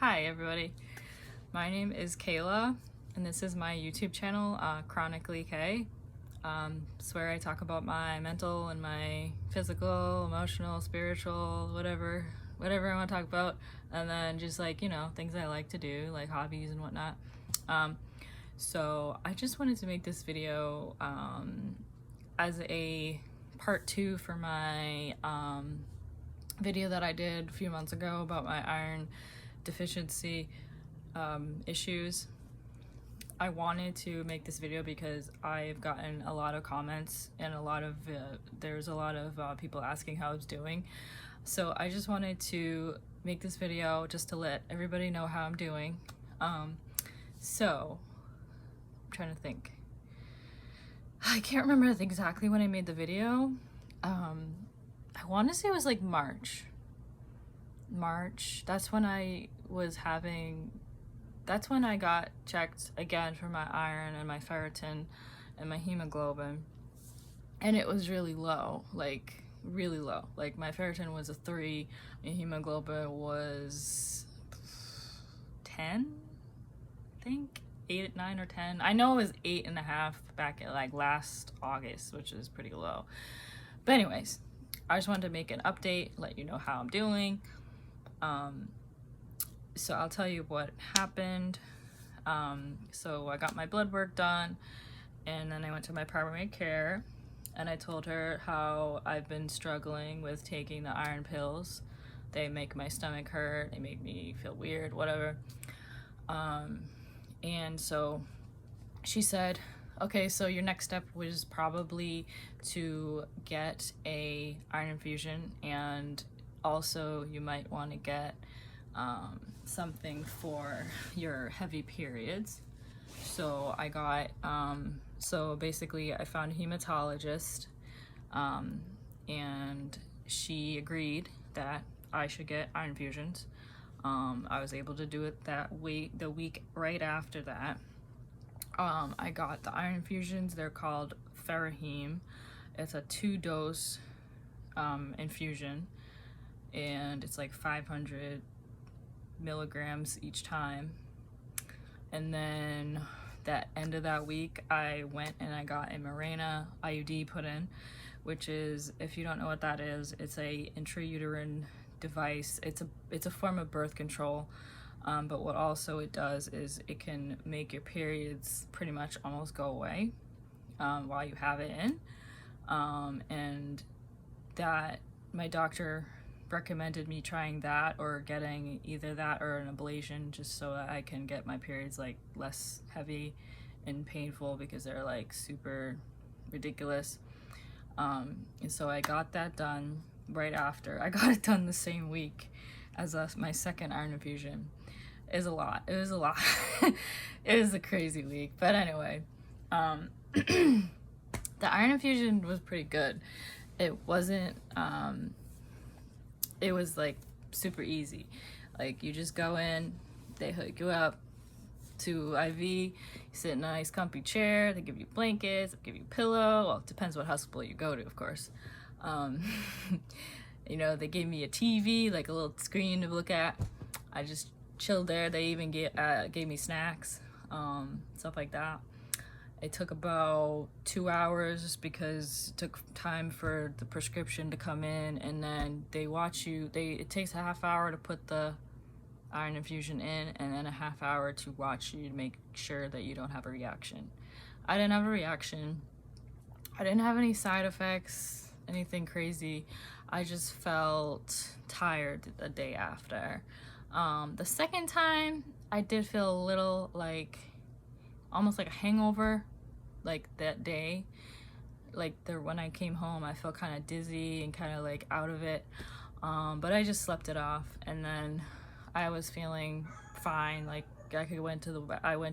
Hi everybody, my name is Kayla and this is my YouTube channel, Chronically K. It's where I talk about my mental and my physical, emotional, spiritual, whatever I want to talk about, and then just like, things I like to do, like hobbies and whatnot. So I just wanted to make this video as a part 2 for my video that I did a few months ago about my iron deficiency issues. I wanted to make this video because I've gotten a lot of comments and there's a lot of people asking how I was doing. So I just wanted to make this video just to let everybody know how I'm doing. So I'm trying to think. I can't remember exactly when I made the video. I want to say it was like March. That's when I got checked again for my iron and my ferritin and my hemoglobin, and it was really low, like really low. Like my ferritin was a 3, my hemoglobin was 10, I think 8, 9 or 10. I know it was 8.5 back at like last August, which is pretty low. But anyways, I just wanted to make an update, let you know how I'm doing. So I'll tell you what happened. So I got my blood work done, and then I went to my primary care, and I told her how I've been struggling with taking the iron pills. They make my stomach hurt, they make me feel weird, whatever. And so she said, okay, so your next step was probably to get a iron infusion, and also you might want to get something for your heavy periods. So I got so basically I found a hematologist, and she agreed that I should get iron infusions. I was able to do it the week right after that. I got the iron infusions. They're called Ferraheme. It's a 2-dose infusion, and it's like 500 milligrams each time. And then that end of that week, I went and I got a Mirena IUD put in, which is, if you don't know what that is, it's a intrauterine device. It's a form of birth control, but what also it does is it can make your periods pretty much almost go away while you have it in. And that, my doctor recommended me trying that, or getting either that or an ablation, just so that I can get my periods like less heavy and painful, because they're like super ridiculous. And so I got that done right after. I got it done the same week as my second iron infusion. It was a lot. It was a crazy week, but anyway, the iron infusion was pretty good. It wasn't it was like super easy. Like you just go in, they hook you up to IV, you sit in a nice comfy chair, they give you blankets, they give you a pillow. Well, it depends what hospital you go to, of course. You know, they gave me a TV, like a little screen to look at. I just chilled there. They even gave me snacks, stuff like that. It took about 2 hours because it took time for the prescription to come in, and then they watch you. It takes a half hour to put the iron infusion in, and then a half hour to watch you to make sure that you don't have a reaction. I didn't have a reaction. I didn't have any side effects, anything crazy. I just felt tired the day after. The second time, I did feel a little like, almost like a hangover, like that day. Like when I came home, I felt kind of dizzy and kind of like out of it. But I just slept it off, and then I was feeling fine. Like I went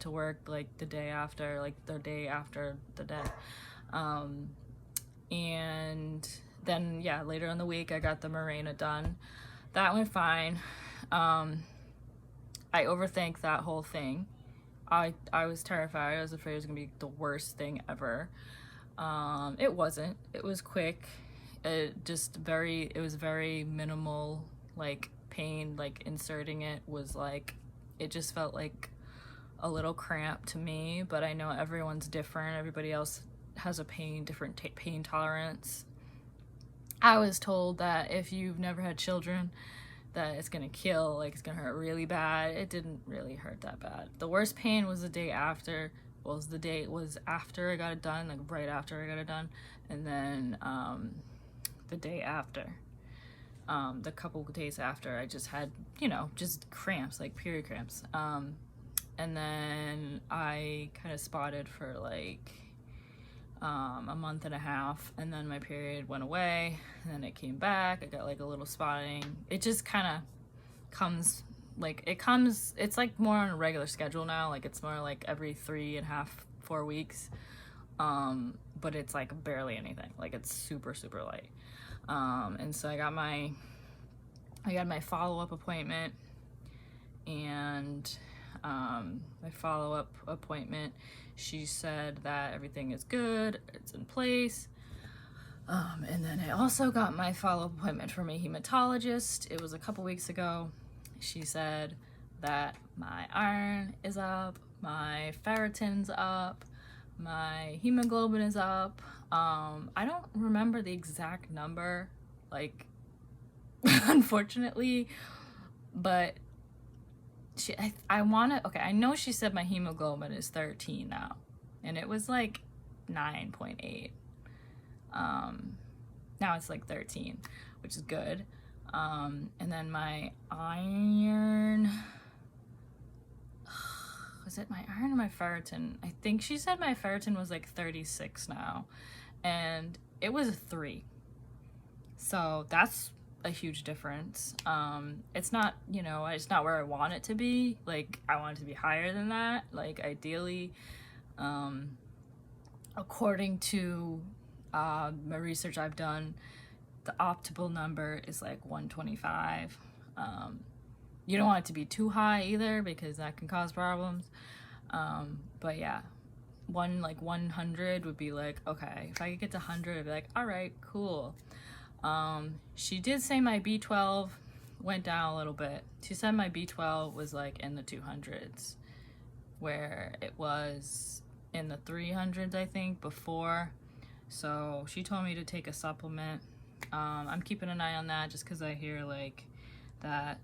to work like the day after, the day. And then yeah, later in the week I got the Mirena done. That went fine. I overthinked that whole thing. I was terrified. I was afraid it was gonna be the worst thing ever. It wasn't. It was quick. It was very minimal, like pain, like inserting it was like, it just felt like a little cramp to me, but I know everyone's different. Everybody else has a different pain tolerance. I was told that if you've never had children, that it's gonna kill, like it's gonna hurt really bad. It didn't really hurt that bad. The worst pain was the day after. Well, the day it was after I got it done, like right after I got it done, and then the day after, the couple of days after, I just had, you know, just cramps, like period cramps. And then I kind of spotted for like a month and a half, and then my period went away, and then it came back. I got like a little spotting. It just kind of comes, like it's like more on a regular schedule now. Like it's more like every 3.5, 4 weeks. But it's like barely anything. Like it's super, super light. And so I got my follow-up appointment, and my follow-up appointment, she said that everything is good, it's in place. And then I also got my follow-up appointment from a hematologist. It was a couple weeks ago. She said that my iron is up, my ferritin's up, my hemoglobin is up. I don't remember the exact number, like, unfortunately, but I know she said my hemoglobin is 13 now, and it was like 9.8. Now it's like 13, which is good. And then my iron, was it my iron or my ferritin? I think she said my ferritin was like 36 now, and it was a 3. So that's a huge difference. It's not, you know, it's not where I want it to be. Like, I want it to be higher than that. Like, ideally, according to my research I've done, the optimal number is like 125. You don't want it to be too high either, because that can cause problems. But yeah, 100 would be like, okay, if I could get to 100, I'd be like, all right, cool. She did say my B12 went down a little bit. She said my B12 was like in the 200s, where it was in the 300s, I think, before. So she told me to take a supplement. I'm keeping an eye on that, just because I hear like that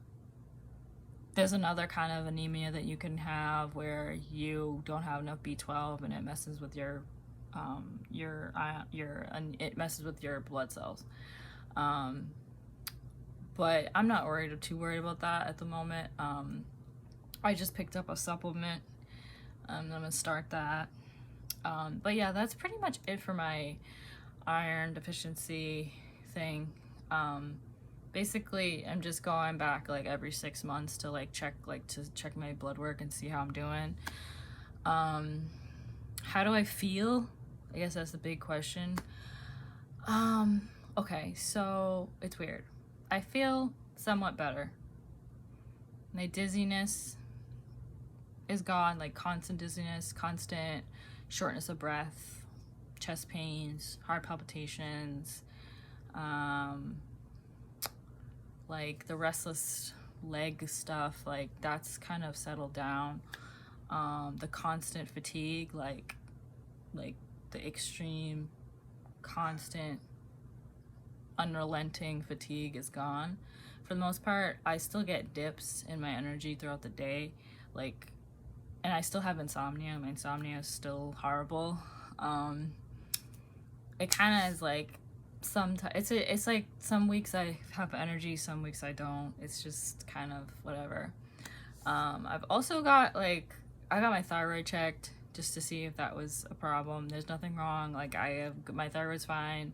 there's another kind of anemia that you can have where you don't have enough B12, and it messes with it messes with your blood cells. But I'm not too worried about that at the moment. I just picked up a supplement. I'm gonna start that. But yeah, that's pretty much it for my iron deficiency thing. Basically, I'm just going back like every 6 months to check my blood work and see how I'm doing. How do I feel? I guess that's the big question. Okay, so it's weird. I feel somewhat better. My dizziness is gone, like constant dizziness, constant shortness of breath, chest pains, heart palpitations, like the restless leg stuff, like that's kind of settled down. The constant fatigue, like the extreme, constant, unrelenting fatigue is gone. For the most part, I still get dips in my energy throughout the day, and I still have insomnia. My insomnia is still horrible. It kind of is like, sometimes it's like some weeks I have energy, some weeks I don't. It's just kind of whatever. I've also got I got my thyroid checked just to see if that was a problem. There's nothing wrong. My thyroid's fine.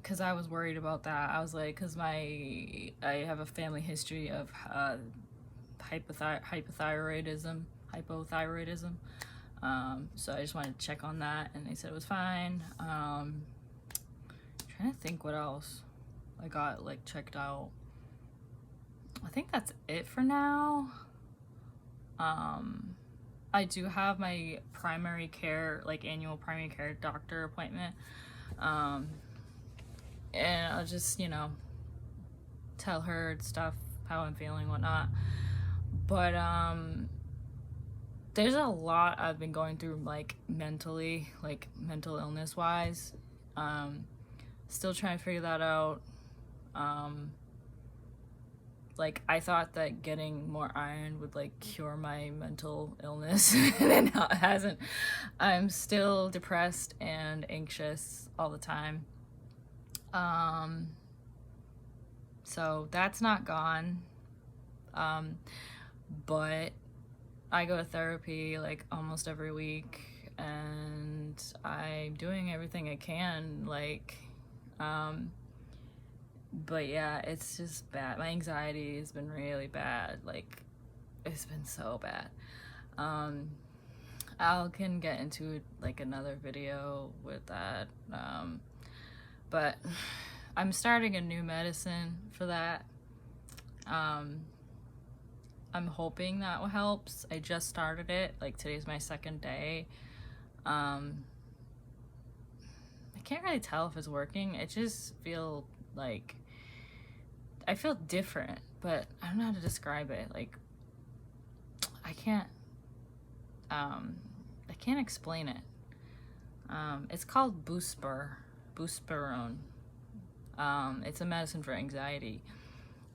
Because I was worried about that. I was like, because I have a family history of hypothyroidism. So I just wanted to check on that, and they said it was fine. Trying to think what else I got checked out. I think that's it for now. I do have my primary care, annual primary care doctor appointment. And I'll just, tell her stuff, how I'm feeling, whatnot. But there's a lot I've been going through, like mentally, like mental illness wise. Still trying to figure that out. Like I thought that getting more iron would like cure my mental illness, and it hasn't. I'm still depressed and anxious all the time. So that's not gone. But I go to therapy like almost every week, and I'm doing everything I can, like, but yeah, it's just bad. My anxiety has been really bad. Like, it's been so bad. I can get into like another video with that. But I'm starting a new medicine for that. I'm hoping that helps. I just started it. Like, today's my second day. I can't really tell if it's working. It just feels like I feel different, but I don't know how to describe it. Like, I can't explain it. It's called Busparone. It's a medicine for anxiety.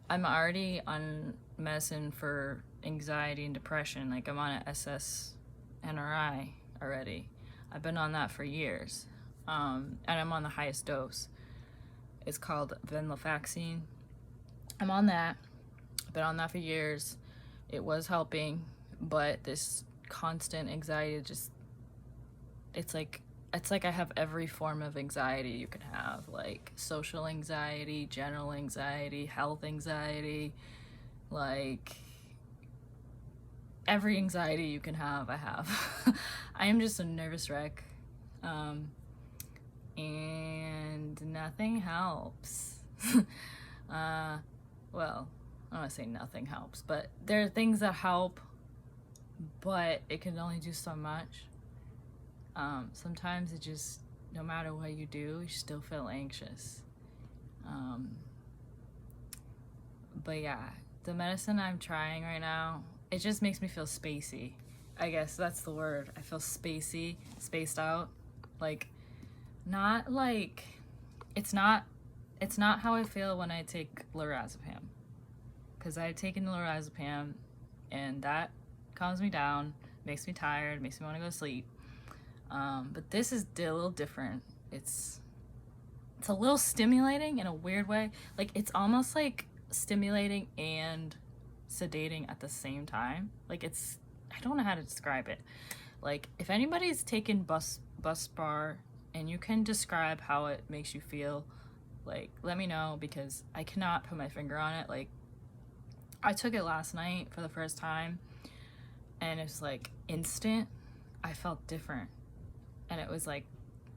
I'm already on medicine for anxiety and depression. Like, I'm on an SSNRI already. I've been on that for years. And I'm on the highest dose. It's called venlafaxine. I'm on that. I've been on that for years. It was helping, but this constant anxiety just, it's like I have every form of anxiety you can have, like social anxiety, general anxiety, health anxiety, like every anxiety you can have, I have. I am just a nervous wreck, and nothing helps. Well, I don't want to say nothing helps, but there are things that help, but it can only do so much. Sometimes it just, no matter what you do, you still feel anxious. But yeah, the medicine I'm trying right now, it just makes me feel spacey. I guess that's the word. I feel spacey, spaced out. Like, not like, it's not how I feel when I take lorazepam. Because I've taken lorazepam, and that calms me down, makes me tired, makes me want to go to sleep. But this is a little different. It's a little stimulating in a weird way. Like, it's almost like stimulating and sedating at the same time. Like, it's, I don't know how to describe it. Like, if anybody's taken Buspar and you can describe how it makes you feel, like, let me know, because I cannot put my finger on it. Like, I took it last night for the first time, and it was like instant. I felt different, and it was like,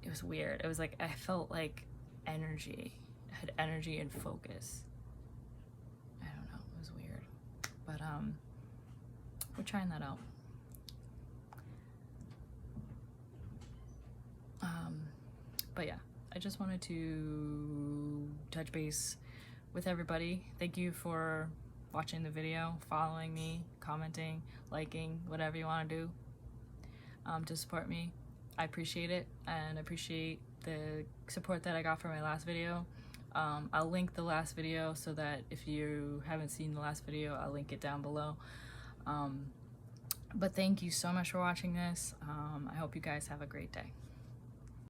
it was weird. It was like I felt like energy. I had energy and focus. I don't know, it was weird, but we're trying that out. But yeah, I just wanted to touch base with everybody. Thank you for watching the video, following me, commenting, liking, whatever you want to do to support me. I appreciate it, and I appreciate the support that I got for my last video. I'll link the last video so that if you haven't seen the last video, I'll link it down below. But thank you so much for watching this. I hope you guys have a great day.